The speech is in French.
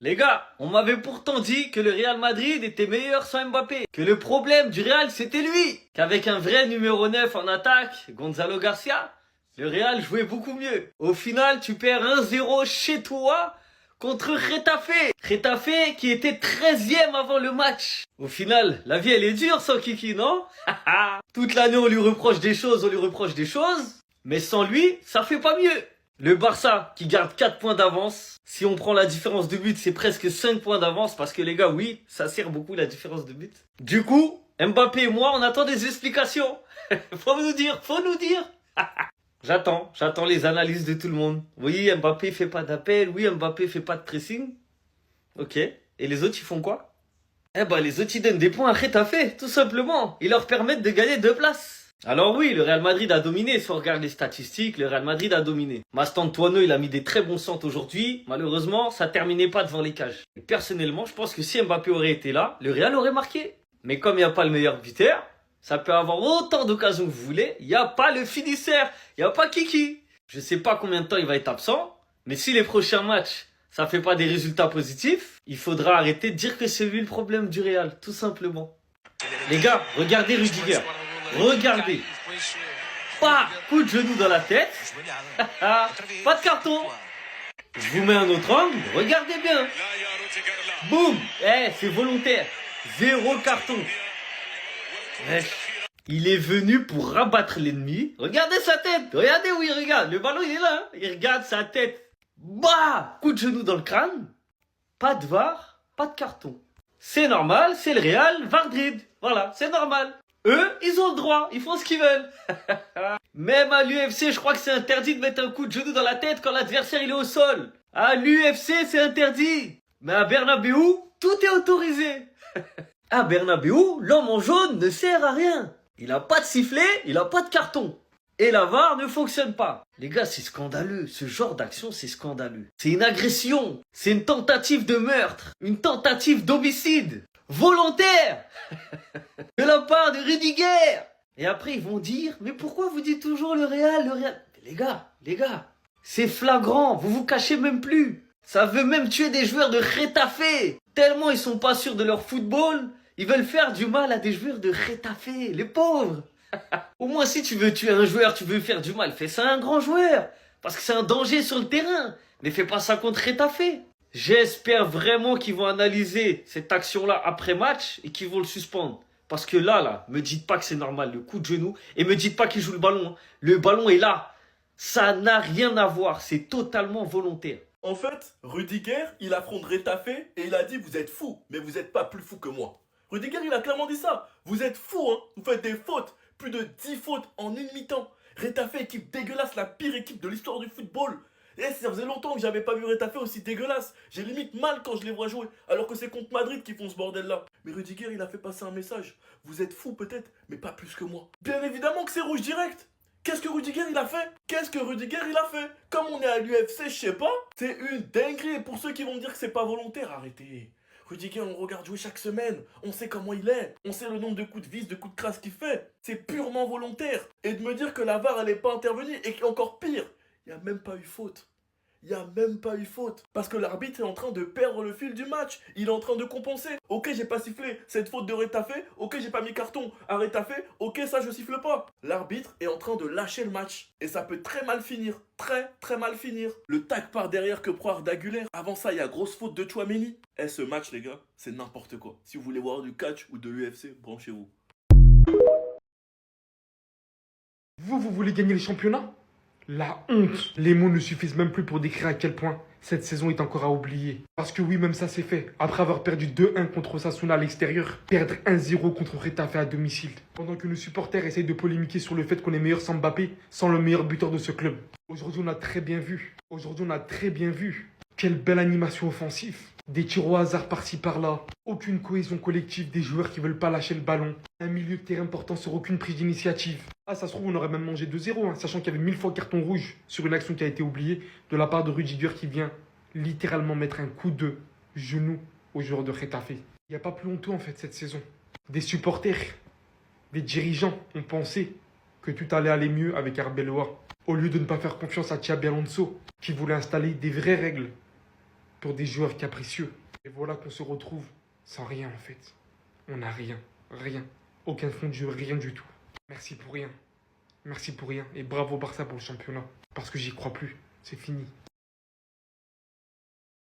Les gars, on m'avait pourtant dit que le Real Madrid était meilleur sans Mbappé, que le problème du Real c'était lui, qu'avec un vrai numéro 9 en attaque, Gonzalo Garcia, le Real jouait beaucoup mieux. Au final, tu perds 1-0 chez toi contre Getafe. Getafe qui était 13e avant le match. Au final, la vie elle est dure sans Kiki, non? Toute l'année on lui reproche des choses, mais sans lui, ça fait pas mieux. Le Barça qui garde 4 points d'avance. Si on prend la différence de but, c'est presque 5 points d'avance parce que les gars, oui, ça sert beaucoup la différence de but. Du coup, Mbappé et moi, on attend des explications. Faut nous dire. J'attends les analyses de tout le monde. Oui, Mbappé fait pas d'appel. Oui, Mbappé fait pas de pressing. Ok. Et les autres, ils font quoi? Eh ben, les autres, ils donnent des points à Getafe, tout simplement. Ils leur permettent de gagner 2 places. Alors oui, le Real Madrid a dominé. Si on regarde les statistiques, le Real Madrid a dominé. Mastantuono, il a mis des très bons centres aujourd'hui. Malheureusement, ça terminait pas devant les cages. Et personnellement, je pense que si Mbappé aurait été là, le Real aurait marqué. Mais comme il n'y a pas le meilleur buteur, ça peut avoir autant d'occasions que vous voulez. Il n'y a pas le finisseur. Il n'y a pas Kiki. Je sais pas combien de temps il va être absent. Mais si les prochains matchs, ça fait pas des résultats positifs, il faudra arrêter de dire que c'est lui le problème du Real. Tout simplement. Les gars, regardez Rudiger. Regardez. Pas coup de genou dans la tête. Pas de carton. Je vous mets un autre angle. Regardez bien. Boum. C'est volontaire. 0 carton. Il est venu pour rabattre l'ennemi. Regardez sa tête. Regardez où il regarde. Le ballon, il est là. Il regarde sa tête. Bah. Coup de genou dans le crâne. Pas de VAR. Pas de carton. C'est normal. C'est le Real Madrid. Voilà. C'est normal. Eux, ils ont le droit, ils font ce qu'ils veulent. Même à l'UFC, je crois que c'est interdit de mettre un coup de genou dans la tête quand l'adversaire il est au sol. À l'UFC, c'est interdit. Mais à Bernabeu, tout est autorisé. À Bernabeu, l'homme en jaune ne sert à rien. Il a pas de sifflet, il a pas de carton. Et la VAR ne fonctionne pas. Les gars, c'est scandaleux. Ce genre d'action, c'est scandaleux. C'est une agression. C'est une tentative de meurtre. Une tentative d'homicide. Volontaire. De la part de Rudiger. Et après, ils vont dire, mais pourquoi vous dites toujours le Real? Mais les gars, c'est flagrant. Vous vous cachez même plus. Ça veut même tuer des joueurs de Getafe. Tellement ils sont pas sûrs de leur football, ils veulent faire du mal à des joueurs de Getafe. Les pauvres. Au moins, si tu veux tuer un joueur, tu veux faire du mal, fais ça à un grand joueur. Parce que c'est un danger sur le terrain. Mais fais pas ça contre Getafe. J'espère vraiment qu'ils vont analyser cette action-là après match et qu'ils vont le suspendre. Parce que là, me dites pas que c'est normal, le coup de genou. Et me dites pas qu'il joue le ballon. Hein. Le ballon est là. Ça n'a rien à voir. C'est totalement volontaire. En fait, Rudiger, il affronte Retafe et il a dit vous êtes fous, mais vous n'êtes pas plus fous que moi. Rudiger, il a clairement dit ça. Vous êtes fous, hein. Vous faites des fautes. Plus de 10 fautes en une mi-temps. Retafe, équipe dégueulasse, la pire équipe de l'histoire du football. Et ça faisait longtemps que j'avais pas vu Retafe aussi dégueulasse. J'ai limite mal quand je les vois jouer, alors que c'est contre Madrid qu'ils font ce bordel-là. Mais Rudiger, il a fait passer un message. Vous êtes fous peut-être, mais pas plus que moi. Bien évidemment que c'est rouge direct. Qu'est-ce que Rudiger il a fait? Comme on est à l'UFC, je sais pas. C'est une dinguerie. Et pour ceux qui vont dire que c'est pas volontaire, arrêtez. Rudiger, on le regarde jouer chaque semaine. On sait comment il est. On sait le nombre de coups de vis, de coups de crasse qu'il fait. C'est purement volontaire. Et de me dire que la VAR, elle est pas intervenue et qu'encore pire, il n'y a même pas eu faute. Il n'y a même pas eu faute. Parce que l'arbitre est en train de perdre le fil du match. Il est en train de compenser. Ok, j'ai pas sifflé cette faute de Retafe. Ok, j'ai pas mis carton à Retafe. Ok, ça, je siffle pas. L'arbitre est en train de lâcher le match. Et ça peut très mal finir. Très, très mal finir. Le tac par derrière que prend Arda Güler. Avant ça, il y a grosse faute de Tchouaméni. Et ce match, les gars, c'est n'importe quoi. Si vous voulez voir du catch ou de l'UFC, branchez-vous. Vous voulez gagner le championnat? La honte. Les mots ne suffisent même plus pour décrire à quel point cette saison est encore à oublier. Parce que oui, même ça c'est fait. Après avoir perdu 2-1 contre Osasuna à l'extérieur, perdre 1-0 contre Retafe à domicile. Pendant que nos supporters essayent de polémiquer sur le fait qu'on est meilleur sans Mbappé, sans le meilleur buteur de ce club. Aujourd'hui on a très bien vu. Quelle belle animation offensive. Des tirs au hasard par-ci par-là. Aucune cohésion collective des joueurs qui veulent pas lâcher le ballon. Un milieu de terrain portant sur aucune prise d'initiative. Ah, ça se trouve, on aurait même mangé 2-0, hein, sachant qu'il y avait 1000 fois carton rouge sur une action qui a été oubliée de la part de Rudiger qui vient littéralement mettre un coup de genou aux joueurs de Getafe. Il n'y a pas plus longtemps, en fait, cette saison. Des supporters, des dirigeants ont pensé que tout allait aller mieux avec Arbeloa. Au lieu de ne pas faire confiance à Xabi Alonso, qui voulait installer des vraies règles pour des joueurs capricieux. Et voilà qu'on se retrouve sans rien en fait. On n'a rien, rien. Aucun fond de jeu, rien du tout. Merci pour rien. Merci pour rien. Et bravo Barça pour le championnat. Parce que j'y crois plus. C'est fini.